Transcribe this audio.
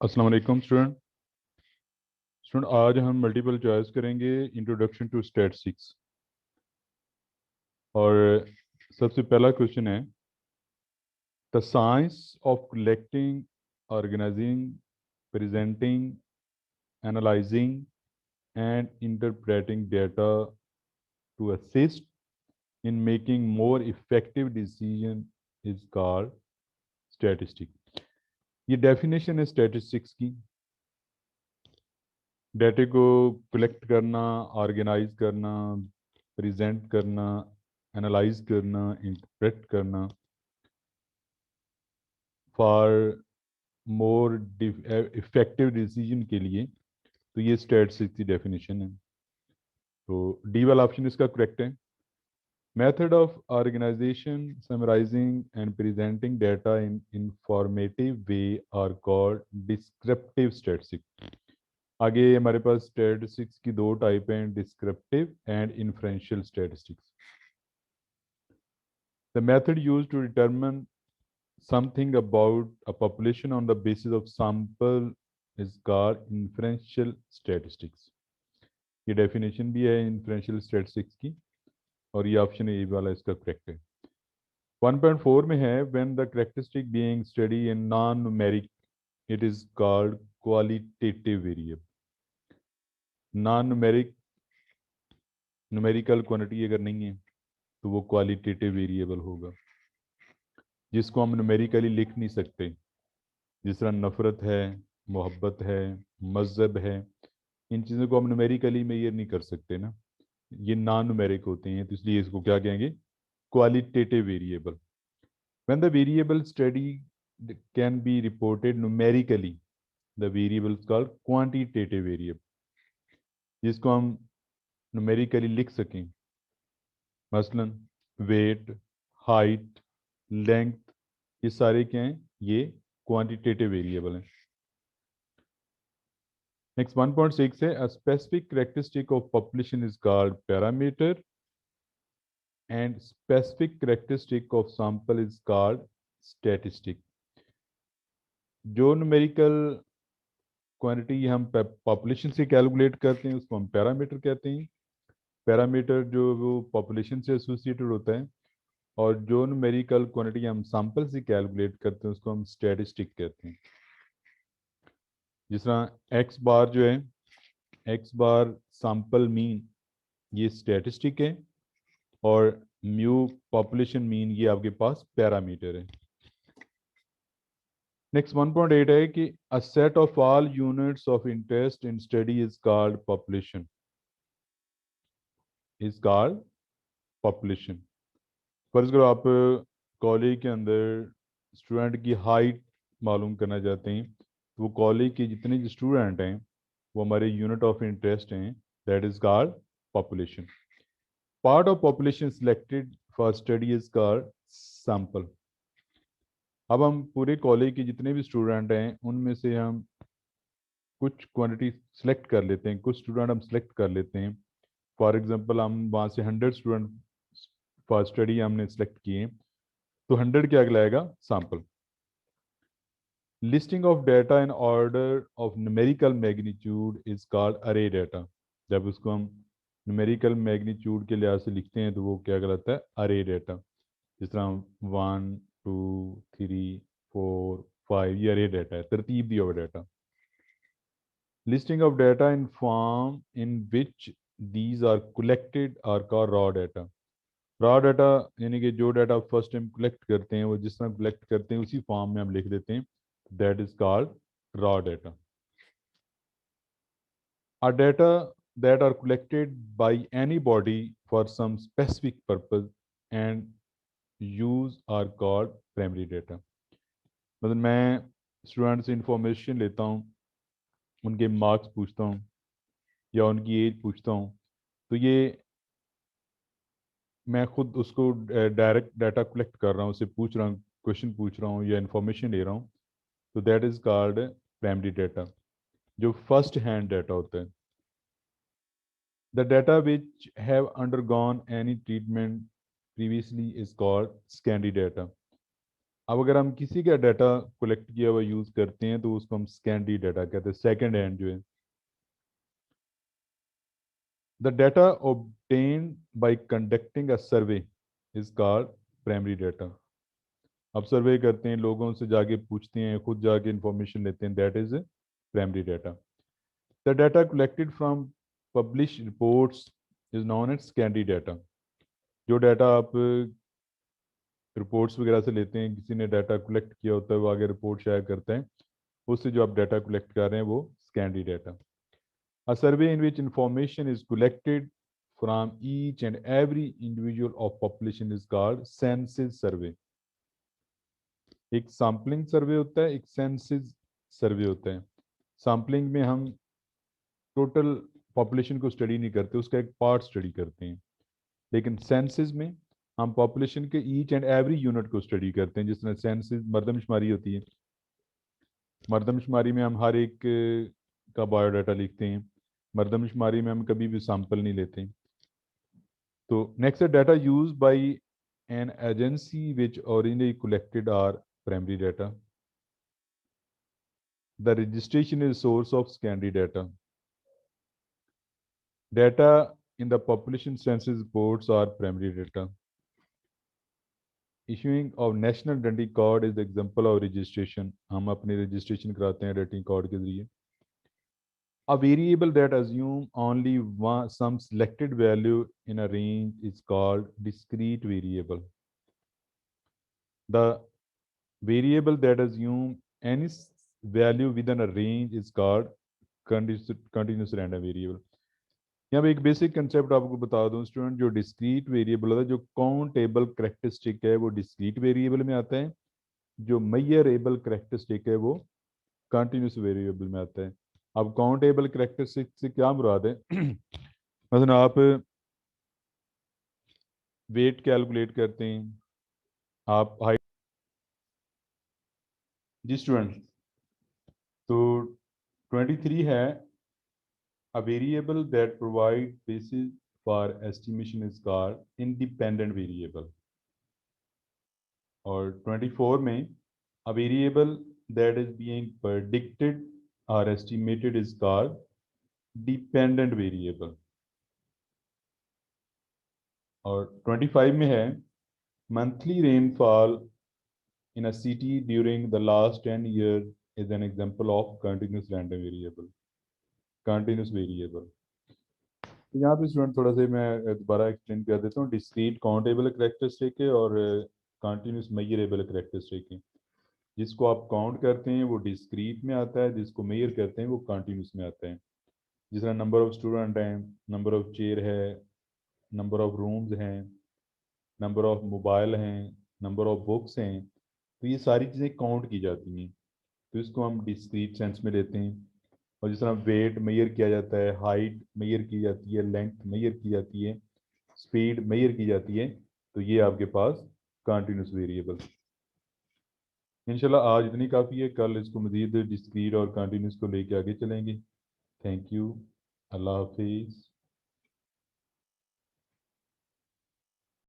अस्सलाम वालेकुम स्टूडेंट आज हम मल्टीपल चॉइस करेंगे इंट्रोडक्शन टू स्टैटिस्टिक्स। और सबसे पहला क्वेश्चन है the science of collecting, organising, presenting, analysing and interpreting data to assist in making more effective decision is called statistics. ये डेफिनेशन है स्टैटिस्टिक्स की। डेटे को कलेक्ट करना, ऑर्गेनाइज करना, प्रेजेंट करना, एनालाइज करना, इंटरप्रेट करना फॉर मोर इफेक्टिव डिसीजन के लिए। तो ये स्टैटिस्टिक्स की डेफिनेशन है। तो डी वाला ऑप्शन इसका करेक्ट है। Method of organisation, summarising and presenting data in informative way are called descriptive statistics. आगे हमारे पास स्टैटिस्टिक्स की दो टाइप हैं, descriptive and inferential statistics. The method used to determine something about a population on the basis of sample is called inferential statistics। ये definition भी है inferential statistics की, और ये ऑप्शन ए वाला इसका करेक्ट है। 1.4 में है when the characteristic being study in non numeric it is called qualitative variable. Non numeric, numerical quantity अगर नहीं है तो वो क्वालिटेटिव वेरिएबल होगा, जिसको हम न्यूमेरिकली लिख नहीं सकते। जिस तरह नफ़रत है, मोहब्बत है, मज़हब है, इन चीज़ों को हम न्यूमेरिकली मेजर नहीं कर सकते ना, ये नॉन न्यूमेरिक होते हैं, तो इसलिए इसको क्या कहेंगे, qualitative variable. When the variable study can be reported numerically the variable called quantitative variable. जिसको हम न्यूमेरिकली लिख सकें, मसलन वेट, हाइट, लेंथ, ये सारे क्या हैं, ये क्वांटिटेटिव वेरिएबल हैं। Next 1.6 है a specific characteristic of population is called parameter and specific characteristic of sample is called statistic। जो न्यूमेरिकल क्वांटिटी हम पॉपुलेशन से कैलकुलेट करते हैं उसको हम पैरामीटर कहते हैं। पैरामीटर जो वो पॉपुलेशन से एसोसिएटेड होता है, और जो न्यूमेरिकल क्वांटिटी हम सैंपल से कैलकुलेट करते हैं उसको हम स्टैटिस्टिक कहते हैं। जिस तरह एक्स बार जो है, एक्स बार सैंपल मीन, ये स्टैटिस्टिक है, और म्यू पॉपुलेशन मीन ये आपके पास पैरामीटर है। नेक्स्ट 1.8 है कि a set of all units of interest in study is called population, is called population. फर्ज करो आप कॉलेज के अंदर स्टूडेंट की हाइट मालूम करना चाहते हैं, तो वो कॉलेज के जितने स्टूडेंट हैं वो हमारे यूनिट ऑफ इंटरेस्ट हैं, that is called population. Part of population selected for study is called sample. अब हम पूरे कॉलेज के जितने भी स्टूडेंट हैं उनमें से हम कुछ क्वांटिटी सेलेक्ट कर लेते हैं, कुछ स्टूडेंट हम सेलेक्ट कर लेते हैं। फॉर एग्जांपल हम वहाँ से 100 स्टूडेंट फॉर स्टडी हमने सेलेक्ट किए, तो 100 क्या कहलाएगा, sample. Listing of data in order of numerical magnitude is called अरे डेटा। जब उसको हम न्यूमेरिकल मैग्नीट्यूड के लिहाज से लिखते हैं तो वो क्या कहलाता है, अरे डेटा। जिस तरह 1 2 3 4 5, ये अरे डाटा है, तरतीब दिया हुआ डाटा। Listing of data in form in which these are collected are called raw data. Raw data यानी कि जो डाटा फर्स्ट टाइम कलेक्ट करते हैं वो जिस तरह कलेक्ट करते हैं उसी फॉर्म में हम लिख देते हैं, that is called raw data. Are data that are collected by anybody for some specific purpose and use are called primary data। मतलब मैं स्टूडेंट से इंफॉर्मेशन लेता हूँ, उनके मार्क्स पूछता हूँ या उनकी एज पूछता हूँ, तो ये मैं खुद उसको डायरेक्ट डाटा कलेक्ट कर रहा हूँ, उससे पूछ रहा हूँ, क्वेश्चन पूछ रहा हूँ या इंफॉर्मेशन ले रहा हूँ, तो that is called primary data, जो फर्स्ट हैंड डाटा होता है। The data which have undergone any treatment previously is called secondary data. अब अगर हम किसी का डाटा कलेक्ट किया हुआ यूज करते हैं तो उसको हम सेकेंडरी डाटा कहते हैं, सेकेंड हैंड जो है। The data obtained by conducting a survey is called primary data. अब सर्वे करते हैं, लोगों से जाके पूछते हैं, खुद जाके इंफॉर्मेशन लेते हैं, that is primary data. The data collected from publish reports is known as secondary data. जो डाटा आप रिपोर्ट्स वगैरह से लेते हैं, किसी ने डाटा कलेक्ट किया होता है, वो आगे रिपोर्ट शाया करते हैं, उससे जो आप डाटा कलेक्ट कर रहे हैं वो secondary data. A survey in which information is collected from each and every individual of population is called census survey। एक सैम्पलिंग सर्वे होता है, एक सेंसिस सर्वे होता है। सैम्पलिंग में हम टोटल पॉपुलेशन को स्टडी नहीं करते, उसका एक पार्ट स्टडी करते हैं। लेकिन सेंसिस में हम पॉपुलेशन के ईच एंड एवरी यूनिट को स्टडी करते हैं। जिस तरह सेंसिस मरदमशुमारी होती है, मरदमशुमारी में हम हर एक का बायोडाटा लिखते हैं, मरदमशुमारी में हम कभी भी सैंपल नहीं लेते। तो नेक्स्ट है data use by an agency which originally collected are primary data. The registration is source of secondary data. Data in the population census reports are primary data. Issuing of national identity card is the example of registration. हम अपनी registration कराते हैं identity card के जरिए। A variable that assume only some selected value in a range is called discrete variable. The variable that assume any value within a range is called continuous random variable। यहाँ पे एक basic concept आपको बता दूं student, जो discrete variable होता है, जो काउंटेबल करेक्टरिस्टिक है वो डिस्क्रीट वेरिएबल में आता है, जो मेजरेबल करेक्टरिस्टिक है वो कंटिन्यूस वेरिएबल में आता है। अब काउंटेबल करेक्टरिस्टिक से क्या मुराद है? मतलब आप वेट कैलकुलेट करते हैं, आप हाइट। जी स्टूडेंट, तो 23 है, a variable that provide basis for estimation is called independent variable। और 24 में a variable that is being predicted or estimated is called dependent variable। और 25 में है monthly rainfall in a city during the last 10 years is an example of continuous random variable, continuous variable। तो यहाँ पे student थोड़ा सा मैं दोबारा एक्सप्लेन कर देता हूँ। डिस्क्रीट काउंटेबल करेक्टरिस्टिक है और कंटिन्यूस मेजरेबल करेक्टरिस्टिक है। जिसको आप काउंट करते हैं वो डिस्क्रीट में आता है, जिसको मेजर करते हैं वो कंटिन्यूस में आता है। जिस तरह नंबर ऑफ स्टूडेंट हैं, नंबर ऑफ चेयर है, नंबर ऑफ रूम्स हैं, नंबर ऑफ मोबाइल हैं, नंबर ऑफ बुक्स हैं, तो ये सारी चीज़ें काउंट की जाती हैं, तो इसको हम डिस्क्रीट सेंस में लेते हैं। और जिस तरह वेट मेजर किया जाता है, हाइट मेजर की जाती है, लेंथ मेजर की जाती है, स्पीड मेजर की जाती है, तो ये आपके पास कंटिन्यूस वेरिएबल। इंशाल्लाह आज इतनी काफ़ी है, कल इसको मज़ीद डिस्क्रीट और कंटिन्यूस को लेके आगे चलेंगे। थैंक यू, अल्लाह हाफिज़।